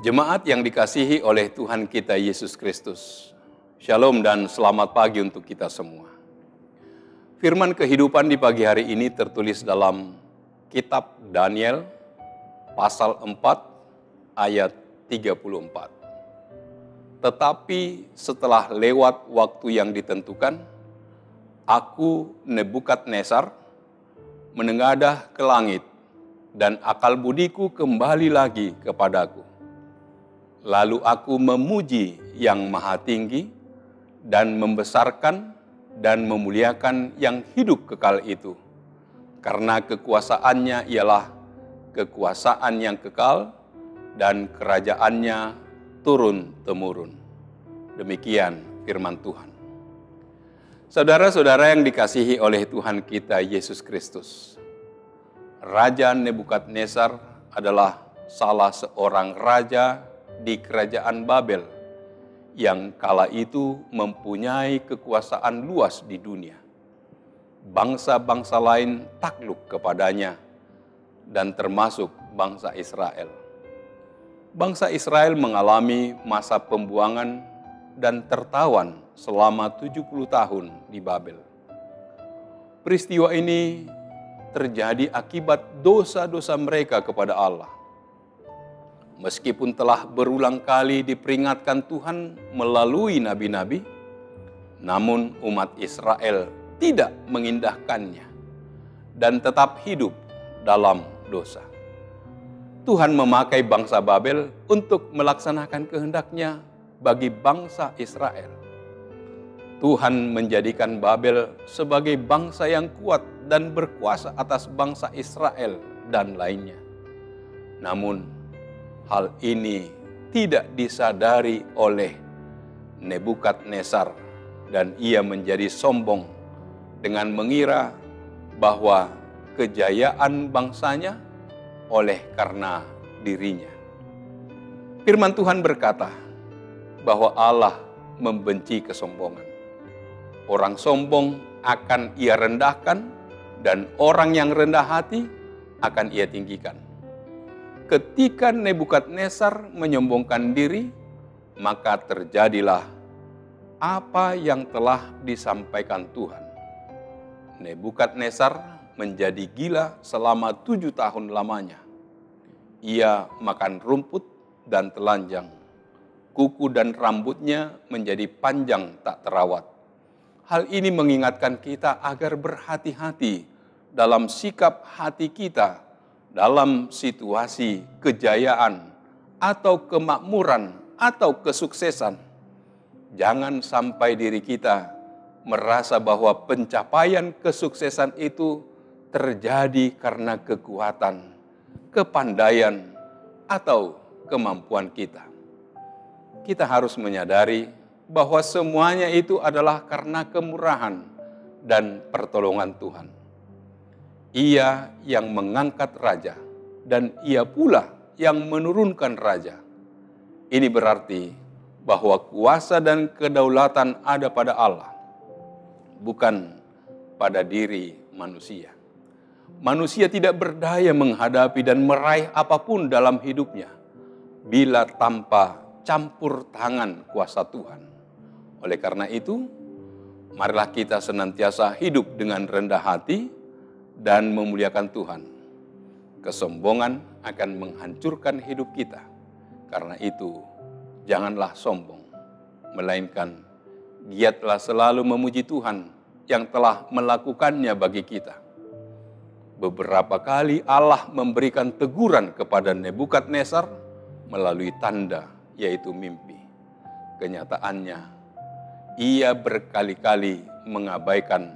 Jemaat yang dikasihi oleh Tuhan kita Yesus Kristus, Shalom dan selamat pagi untuk kita semua. Firman kehidupan di pagi hari ini tertulis dalam kitab Daniel, pasal 4, ayat 34. Tetapi setelah lewat waktu yang ditentukan, aku Nebukadnezar menengadah ke langit dan akal budiku kembali lagi kepadaku. Lalu aku memuji yang maha tinggi dan membesarkan dan memuliakan yang hidup kekal itu. Karena kekuasaannya ialah kekuasaan yang kekal dan kerajaannya turun-temurun. Demikian firman Tuhan. Saudara-saudara yang dikasihi oleh Tuhan kita Yesus Kristus, Raja Nebukadnezar adalah salah seorang raja di kerajaan Babel yang kala itu mempunyai kekuasaan luas di dunia. Bangsa-bangsa lain takluk kepadanya dan termasuk bangsa Israel. Bangsa Israel mengalami masa pembuangan dan tertawan selama 70 tahun di Babel. Peristiwa ini terjadi akibat dosa-dosa mereka kepada Allah. Meskipun telah berulang kali diperingatkan Tuhan melalui nabi-nabi, namun umat Israel tidak mengindahkannya dan tetap hidup dalam dosa. Tuhan memakai bangsa Babel untuk melaksanakan kehendak-Nya bagi bangsa Israel. Tuhan menjadikan Babel sebagai bangsa yang kuat dan berkuasa atas bangsa Israel dan lainnya. Namun, hal ini tidak disadari oleh Nebukadnezar dan ia menjadi sombong dengan mengira bahwa kejayaan bangsanya oleh karena dirinya. Firman Tuhan berkata bahwa Allah membenci kesombongan. Orang sombong akan ia rendahkan dan orang yang rendah hati akan ia tinggikan. Ketika Nebukadnezar menyombongkan diri, maka terjadilah apa yang telah disampaikan Tuhan. Nebukadnezar menjadi gila selama 7 tahun lamanya. Ia makan rumput dan telanjang. Kuku dan rambutnya menjadi panjang tak terawat. Hal ini mengingatkan kita agar berhati-hati dalam sikap hati kita dalam situasi kejayaan atau kemakmuran atau kesuksesan. Jangan sampai diri kita merasa bahwa pencapaian kesuksesan itu terjadi karena kekuatan, kepandaian, atau kemampuan kita. Kita harus menyadari bahwa semuanya itu adalah karena kemurahan dan pertolongan Tuhan. Ia yang mengangkat raja dan ia pula yang menurunkan raja. Ini berarti bahwa kuasa dan kedaulatan ada pada Allah, bukan pada diri manusia. Manusia tidak berdaya menghadapi dan meraih apapun dalam hidupnya bila tanpa campur tangan kuasa Tuhan. Oleh karena itu, marilah kita senantiasa hidup dengan rendah hati dan memuliakan Tuhan. Kesombongan akan menghancurkan hidup kita. Karena itu, janganlah sombong, melainkan giatlah selalu memuji Tuhan yang telah melakukannya bagi kita. Beberapa kali Allah memberikan teguran kepada Nebukadnezar melalui tanda, yaitu mimpi. Kenyataannya, ia berkali-kali mengabaikan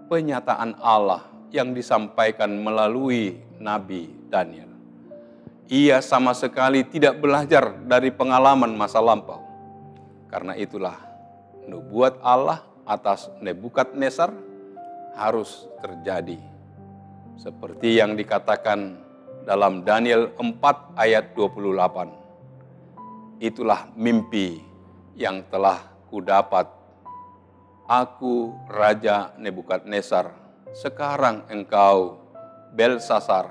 penyataan Allah yang disampaikan melalui Nabi Daniel. Ia sama sekali tidak belajar dari pengalaman masa lampau. Karena itulah, nubuat Allah atas Nebukadnezar harus terjadi. Seperti yang dikatakan dalam Daniel 4 ayat 28. Itulah mimpi yang telah kudapat. Aku Raja Nebukadnezar. Sekarang engkau, Belsasar,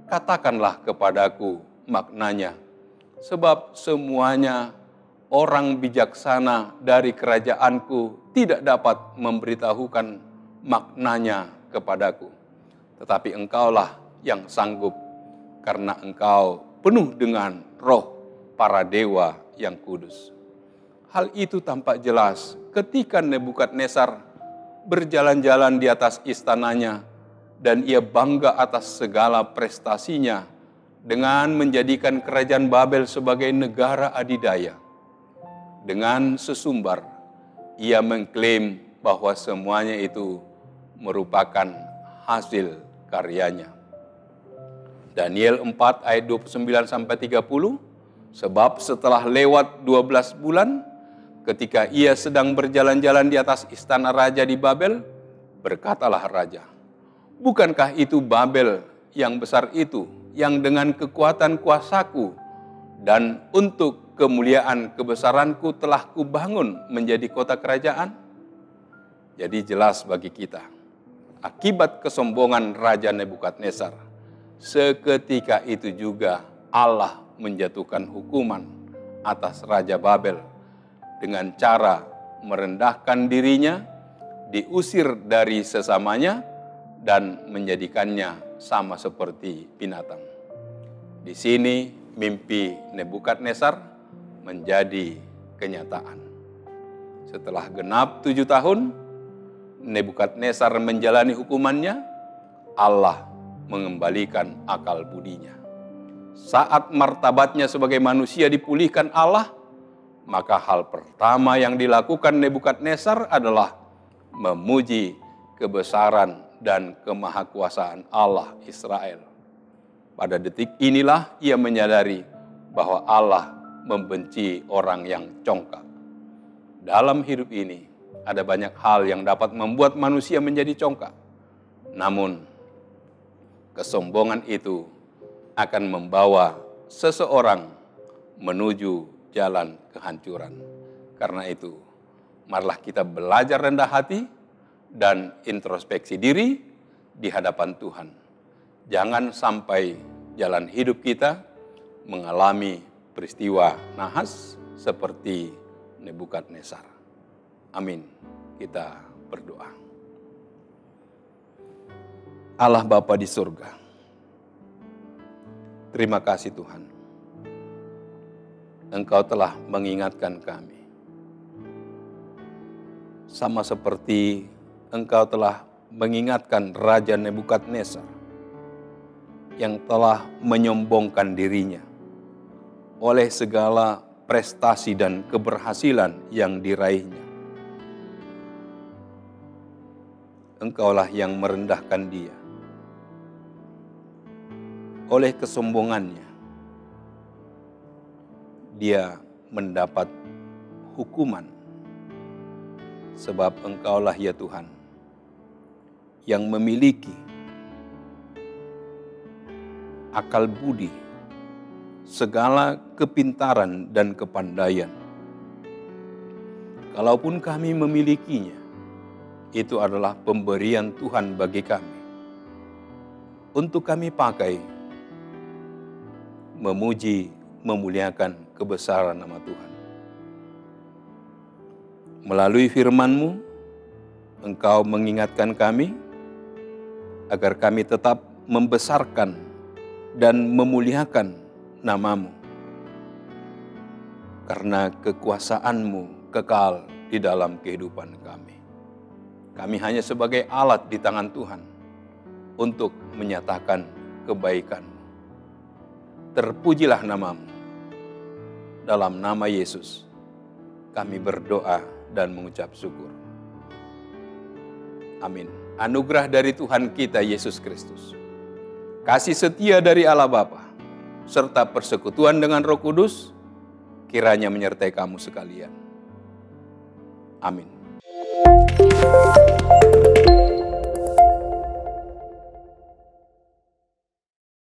katakanlah kepadaku maknanya, sebab semuanya orang bijaksana dari kerajaanku tidak dapat memberitahukan maknanya kepadaku. Tetapi engkaulah yang sanggup, karena engkau penuh dengan roh para dewa yang kudus. Hal itu tampak jelas ketika Nebukadnezar berjalan-jalan di atas istananya dan ia bangga atas segala prestasinya dengan menjadikan kerajaan Babel sebagai negara adidaya. Dengan sesumbar, ia mengklaim bahwa semuanya itu merupakan hasil karyanya. Daniel 4 ayat 29-30, sebab setelah lewat 12 bulan, ketika ia sedang berjalan-jalan di atas istana raja di Babel, berkatalah raja, bukankah itu Babel yang besar itu, yang dengan kekuatan kuasaku dan untuk kemuliaan kebesaranku telah kubangun menjadi kota kerajaan? Jadi jelas bagi kita, akibat kesombongan Raja Nebukadnezar, seketika itu juga Allah menjatuhkan hukuman atas Raja Babel dengan cara merendahkan dirinya, diusir dari sesamanya, dan menjadikannya sama seperti binatang. Di sini mimpi Nebukadnezar menjadi kenyataan. Setelah genap 7 tahun, Nebukadnezar menjalani hukumannya, Allah mengembalikan akal budinya. Saat martabatnya sebagai manusia dipulihkan Allah, maka hal pertama yang dilakukan Nebukadnezar adalah memuji kebesaran dan kemahakuasaan Allah Israel. Pada detik inilah ia menyadari bahwa Allah membenci orang yang congkak. Dalam hidup ini ada banyak hal yang dapat membuat manusia menjadi congkak. Namun kesombongan itu akan membawa seseorang menuju jalan kehancuran. Karena itu, marilah kita belajar rendah hati dan introspeksi diri di hadapan Tuhan. Jangan sampai jalan hidup kita mengalami peristiwa nahas seperti Nebukadnezar. Amin. Kita berdoa. Allah Bapa di surga, terima kasih Tuhan. Engkau telah mengingatkan kami. Sama seperti Engkau telah mengingatkan Raja Nebukadnezar yang telah menyombongkan dirinya oleh segala prestasi dan keberhasilan yang diraihnya. Engkaulah yang merendahkan dia. Oleh kesombongannya, dia mendapat hukuman. Sebab Engkaulah ya Tuhan yang memiliki akal budi, segala kepintaran dan kepandaian. Kalaupun kami memilikinya, itu adalah pemberian Tuhan bagi kami. Untuk kami pakai, memuji, memuliakan kebesaran nama Tuhan. Melalui firman-Mu, Engkau mengingatkan kami, agar kami tetap membesarkan dan memuliakan nama-Mu. Karena kekuasaan-Mu kekal di dalam kehidupan kami. Kami hanya sebagai alat di tangan Tuhan untuk menyatakan kebaikan-Mu. Terpujilah nama-Mu. Dalam nama Yesus, kami berdoa dan mengucap syukur. Amin. Anugerah dari Tuhan kita Yesus Kristus, kasih setia dari Allah Bapa, serta persekutuan dengan Roh Kudus, kiranya menyertai kamu sekalian. Amin.